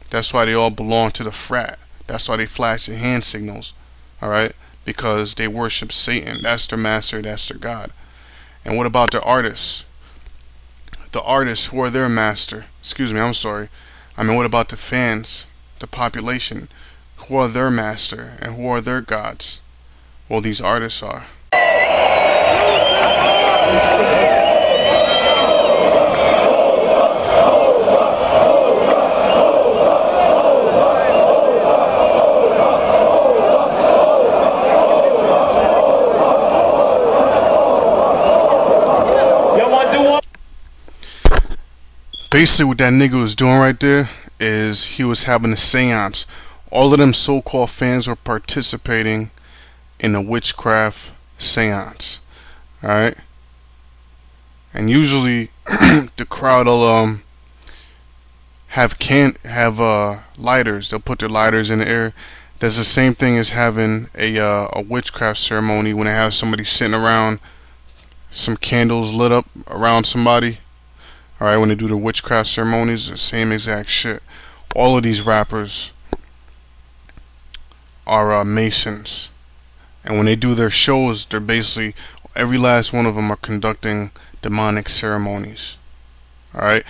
That's why they all belong to the frat. That's why they flash their hand signals. Alright? Because they worship Satan. That's their master, that's their God. And what about the artists? The artists, who are their master? Excuse me, I'm sorry. I mean, what about the fans? The population? Who are their master? And who are their gods? Well, these artists are. Basically what that nigga was doing right there is he was having a seance. All of them so-called fans were participating in a witchcraft seance. Alright? And usually the crowd will have lighters. They'll put their lighters in the air. That's the same thing as having a witchcraft ceremony when they have somebody sitting around, some candles lit up around somebody. Alright, when they do the witchcraft ceremonies, the same exact shit. All of these rappers are Masons. And when they do their shows, they're basically, every last one of them are conducting demonic ceremonies. Alright,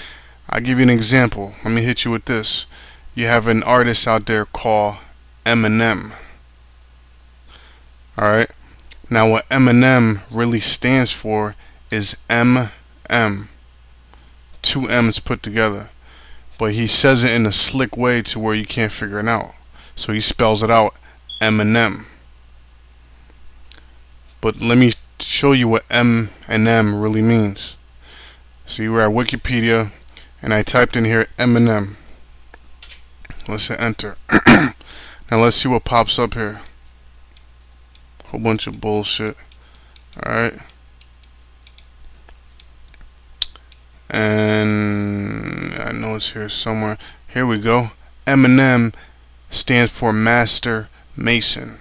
I'll give you an example. Let me hit you with this. You have an artist out there called Eminem. Alright, now what Eminem really stands for is M.M. Two M's put together, but he says it in a slick way to where you can't figure it out. So he spells it out Eminem. But let me show you what M and M really means. So you were at Wikipedia, and I typed in here Eminem. Let's hit enter. Now let's see what pops up here. Whole bunch of bullshit. Alright. And I know it's here somewhere. Here we go. Eminem stands for Master Mason.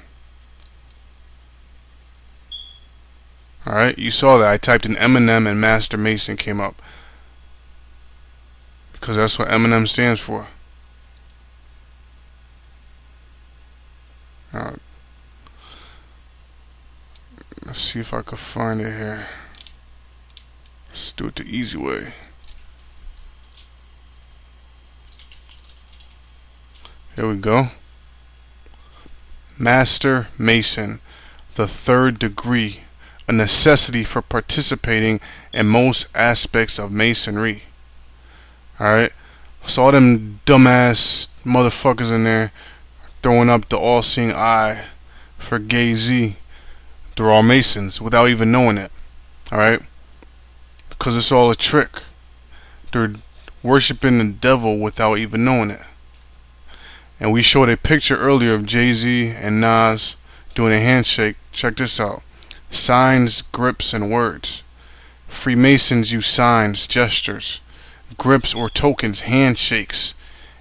Alright, you saw that. I typed in Eminem and Master Mason came up. Because that's what Eminem stands for. Alright. Let's see if I can find it here. Let's do it the easy way. Here we go. Master Mason, the third degree, a necessity for participating in most aspects of Masonry. Alright, so all them dumbass motherfuckers in there throwing up the all-seeing eye for Gay Z, they're all Masons without even knowing it. Alright, because it's all a trick. They're worshiping the devil without even knowing it. And we showed a picture earlier of Jay-Z and Nas doing a handshake. Check this out. Signs, grips, and words. Freemasons use signs, gestures, grips or tokens, handshakes,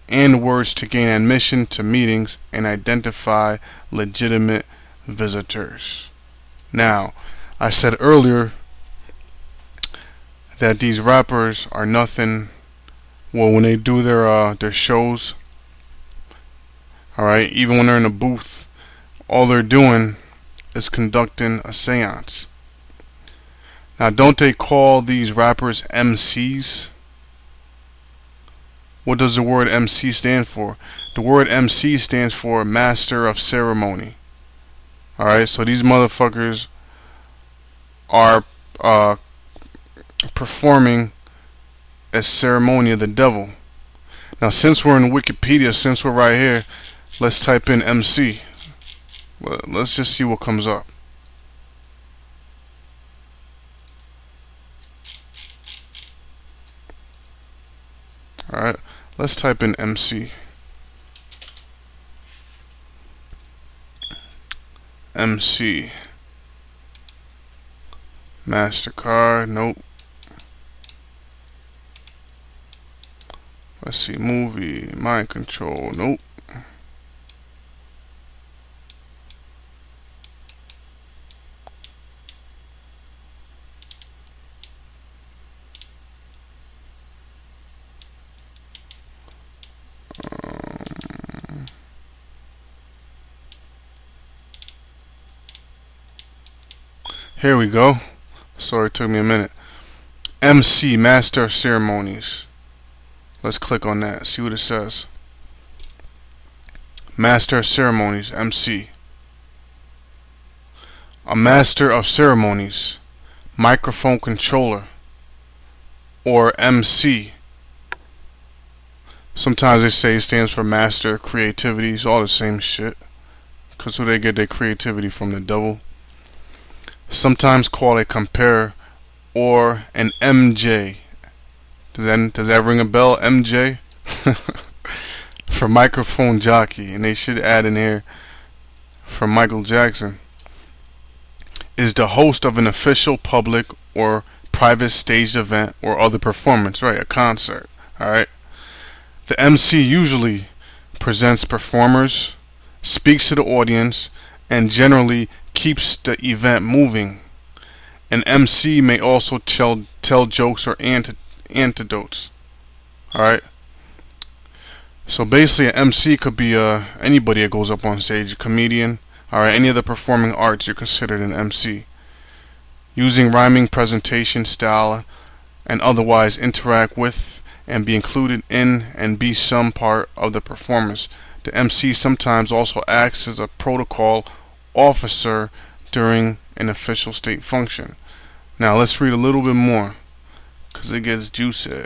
and words to gain admission to meetings and identify legitimate visitors. Now, I said earlier that these rappers are nothing. Well, when they do their shows, alright, even when they're in a booth, all they're doing is conducting a seance. Now, don't they call these rappers MCs? What does the word MC stand for? The word MC stands for Master of Ceremony. Alright, so these motherfuckers are performing a ceremony of the devil. Now, since we're in Wikipedia, since we're right here, let's type in MC. Well, let's just see what comes up. Alright, let's type in MC. MC. MasterCard, nope. Let's see, movie, mind control, nope. Here we go. Sorry, it took me a minute. MC, Master of Ceremonies. Let's click on that, see what it says. Master of Ceremonies, MC. A Master of Ceremonies, Microphone Controller, or MC. Sometimes they say it stands for Master of Creativity. It's all the same shit, because who they get their creativity from? The devil. Sometimes called a compare or an MJ. Does that ring a bell? MJ? For microphone jockey, and they should add in here from Michael Jackson. Is the host of an official, public, or private staged event or other performance, right? A concert, alright? The MC usually presents performers, speaks to the audience, and generally keeps the event moving. An MC may also tell jokes or anecdotes. Alright? So basically an MC could be anybody that goes up on stage, a comedian, alright, any of the performing arts, you're considered an MC. Using rhyming presentation style and otherwise interact with and be included in and be some part of the performance. The MC sometimes also acts as a protocol officer during an official state function. Now let's read a little bit more, because it gets juicy.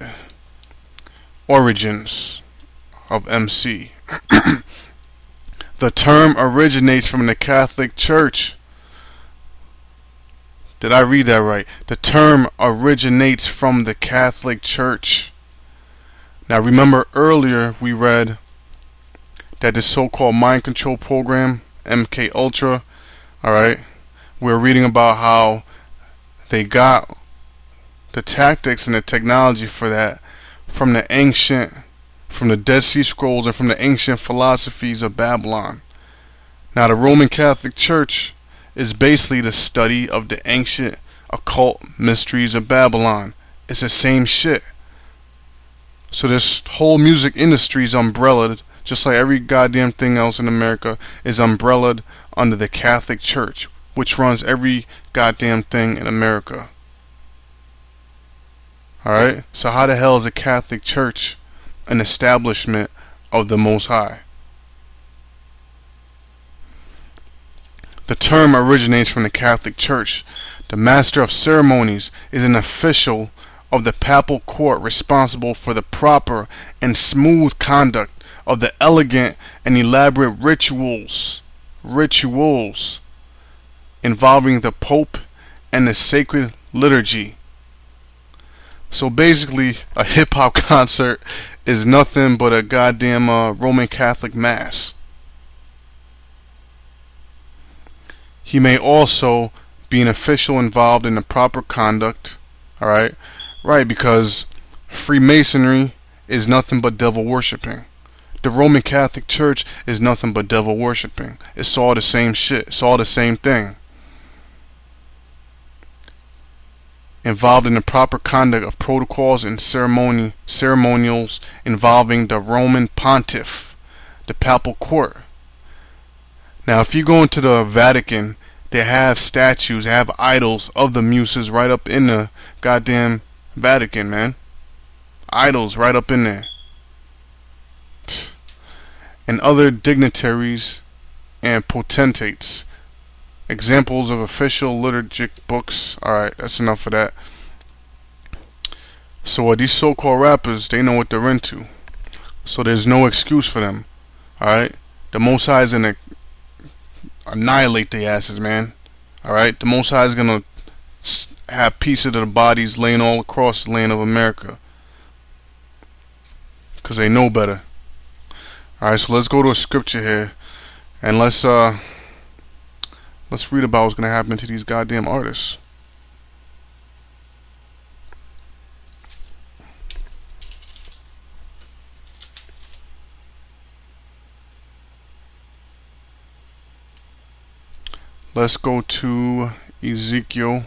Origins of MC. The term originates from the Catholic Church. Did I read that right? The term originates from the Catholic Church. Now remember earlier we read that the so-called mind control program, MK Ultra, alright, we're reading about how they got the tactics and the technology for that from the Dead Sea Scrolls and from the ancient philosophies of Babylon. Now the Roman Catholic Church is basically the study of the ancient occult mysteries of Babylon. It's the same shit. So this whole music industry is umbrellaed, just like every goddamn thing else in America is umbrellaed under the Catholic Church, which runs every goddamn thing in America. Alright? So how the hell is the Catholic Church an establishment of the Most High? The term originates from the Catholic Church. The Master of Ceremonies is an official of the papal court responsible for the proper and smooth conduct of the elegant and elaborate rituals involving the Pope and the sacred liturgy. So basically a hip-hop concert is nothing but a goddamn Roman Catholic mass. He may also be an official involved in the proper conduct, alright? Right, because Freemasonry is nothing but devil worshipping. The Roman Catholic Church is nothing but devil worshipping. It's all the same shit. It's all the same thing. Involved in the proper conduct of protocols and ceremonials involving the Roman Pontiff, the papal court. Now if you go into the Vatican, they have statues, they have idols of the muses right up in the goddamn Vatican, man. Idols right up in there. And other dignitaries and potentates. Examples of official liturgic books. Alright, that's enough of that. So these so-called rappers, they know what they're into. So there's no excuse for them. Alright? The Most High is gonna annihilate their asses, man. Alright? The Most High is gonna have pieces of their bodies laying all across the land of America. Because they know better. Alright, so let's go to a scripture here. And let's read about what's gonna happen to these goddamn artists. Let's go to Ezekiel